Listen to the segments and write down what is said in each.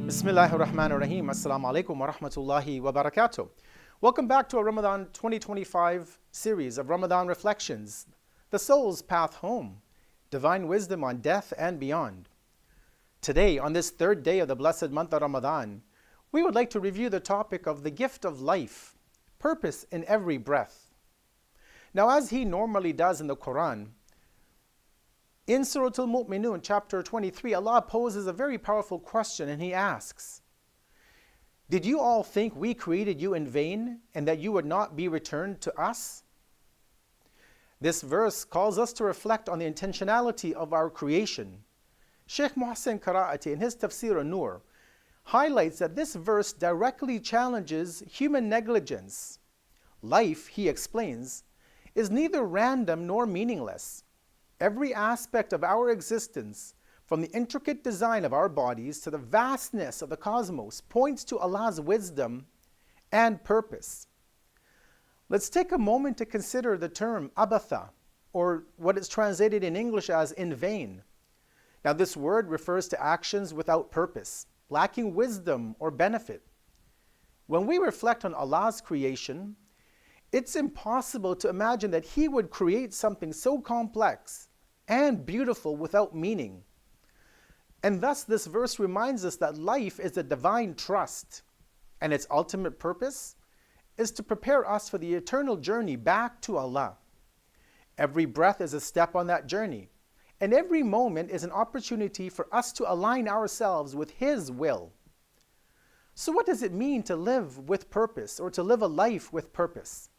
Bismillahir Rahmanir Rahim. Assalamu alaikum wa rahmatullahi wa barakatuh. Welcome back to our Ramadan 2025 series of Ramadan Reflections, The Soul's Path Home, Divine Wisdom on Death and Beyond. Today, on this third day of the blessed month of Ramadan, we would like to review the topic of the gift of life, purpose in every breath. Now, as he normally does in the Quran, in Surah Al-Mu'minun, chapter 23, Allah poses a very powerful question and He asks, "Did you all think we created you in vain and that you would not be returned to us?" This verse calls us to reflect on the intentionality of our creation. Sheikh Muhsin Qaraati, in his Tafsir an-Nur, highlights that this verse directly challenges human negligence. Life, he explains, is neither random nor meaningless. Every aspect of our existence, from the intricate design of our bodies to the vastness of the cosmos, points to Allah's wisdom and purpose. Let's take a moment to consider the term abatha, or what is translated in English as in vain. Now, this word refers to actions without purpose, lacking wisdom or benefit. When we reflect on Allah's creation, it's impossible to imagine that He would create something so complex and beautiful without meaning. And thus this verse reminds us that life is a divine trust, and its ultimate purpose is to prepare us for the eternal journey back to Allah. Every breath is a step on that journey, and every moment is an opportunity for us to align ourselves with His will. So what does it mean to live with purpose, or to live a life with purpose?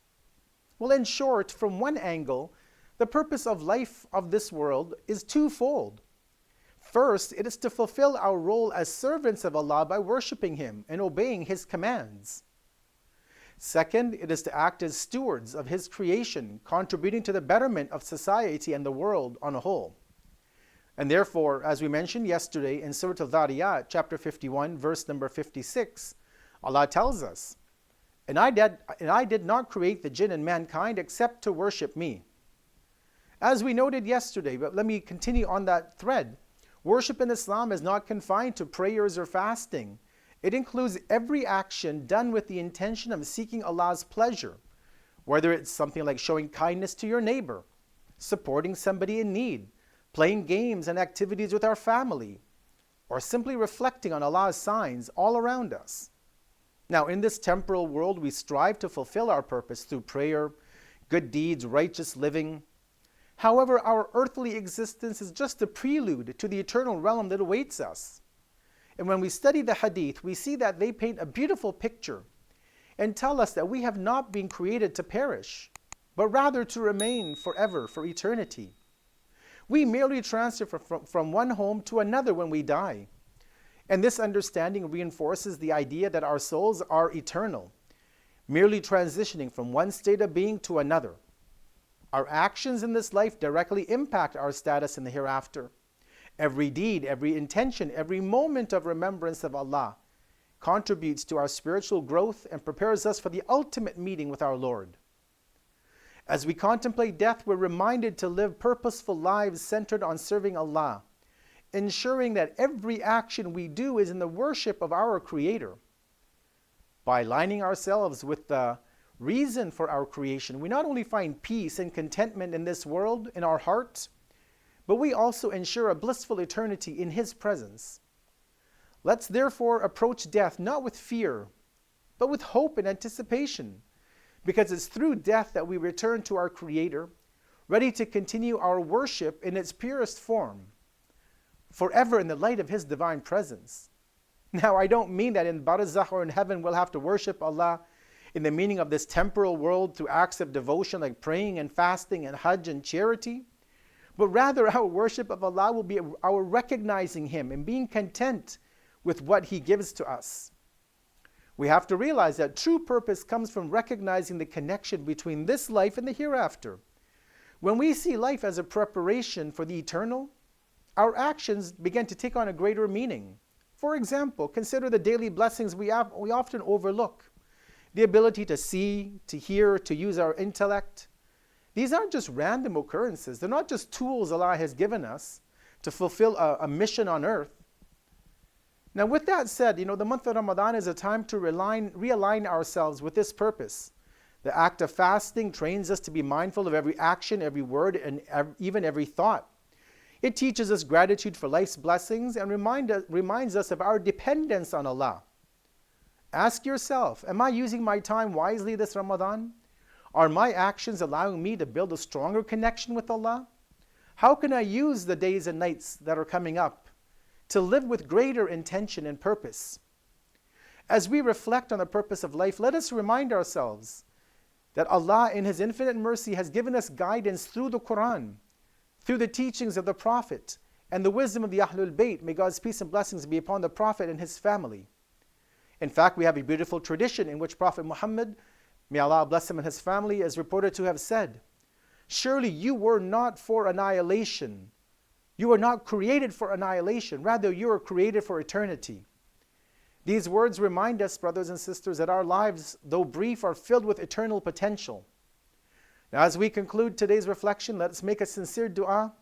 Well, in short, from one angle, the purpose of life of this world is twofold. First, it is to fulfill our role as servants of Allah by worshiping Him and obeying His commands. Second, it is to act as stewards of His creation, contributing to the betterment of society and the world on a whole. And therefore, as we mentioned yesterday in Surah Al-Dhariyat, chapter 51, verse number 56, Allah tells us, And I did not create the jinn and mankind except to worship me. As we noted yesterday, but let me continue on that thread, worship in Islam is not confined to prayers or fasting. It includes every action done with the intention of seeking Allah's pleasure, whether it's something like showing kindness to your neighbor, supporting somebody in need, playing games and activities with our family, or simply reflecting on Allah's signs all around us. Now, in this temporal world, we strive to fulfill our purpose through prayer, good deeds, righteous living. However, our earthly existence is just a prelude to the eternal realm that awaits us. And when we study the hadith, we see that they paint a beautiful picture and tell us that we have not been created to perish, but rather to remain forever, for eternity. We merely transfer from one home to another when we die. And this understanding reinforces the idea that our souls are eternal, merely transitioning from one state of being to another. Our actions in this life directly impact our status in the hereafter. Every deed, every intention, every moment of remembrance of Allah contributes to our spiritual growth and prepares us for the ultimate meeting with our Lord. As we contemplate death, we're reminded to live purposeful lives centered on serving Allah, ensuring that every action we do is in the worship of our Creator. By aligning ourselves with the reason for our creation, we not only find peace and contentment in this world, in our hearts, but we also ensure a blissful eternity in His presence. Let's therefore approach death not with fear, but with hope and anticipation, because it's through death that we return to our Creator, ready to continue our worship in its purest form. forever in the light of His divine presence. Now, I don't mean that in barzakh or in heaven we'll have to worship Allah in the meaning of this temporal world through acts of devotion like praying and fasting and hajj and charity, but rather our worship of Allah will be our recognizing Him and being content with what He gives to us. We have to realize that true purpose comes from recognizing the connection between this life and the hereafter. When we see life as a preparation for the eternal, our actions begin to take on a greater meaning. For example, consider the daily blessings we often overlook. The ability to see, to hear, to use our intellect. These aren't just random occurrences. They're not just tools Allah has given us to fulfill a mission on earth. Now with that said, the month of Ramadan is a time to realign ourselves with this purpose. The act of fasting trains us to be mindful of every action, every word, and even every thought. It teaches us gratitude for life's blessings and reminds us of our dependence on Allah. Ask yourself, am I using my time wisely this Ramadan? Are my actions allowing me to build a stronger connection with Allah? How can I use the days and nights that are coming up to live with greater intention and purpose? As we reflect on the purpose of life, let us remind ourselves that Allah in His infinite mercy has given us guidance through the Quran, through the teachings of the Prophet, and the wisdom of the Ahlul Bayt. May God's peace and blessings be upon the Prophet and his family. In fact, we have a beautiful tradition in which Prophet Muhammad, may Allah bless him and his family, is reported to have said, "Surely you were not for annihilation. You were not created for annihilation. Rather, you were created for eternity." These words remind us, brothers and sisters, that our lives, though brief, are filled with eternal potential. Now, as we conclude today's reflection, let us make a sincere dua,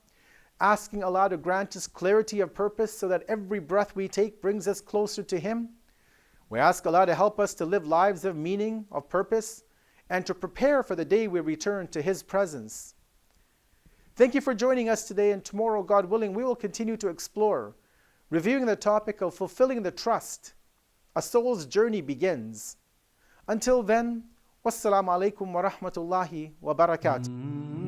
asking Allah to grant us clarity of purpose so that every breath we take brings us closer to Him. We ask Allah to help us to live lives of meaning, of purpose, and to prepare for the day we return to His presence. Thank you for joining us today, and tomorrow, God willing, we will continue to explore, reviewing the topic of fulfilling the trust. A soul's journey begins. Until then, wassalamu alaikum wa rahmatullahi wa barakatuh.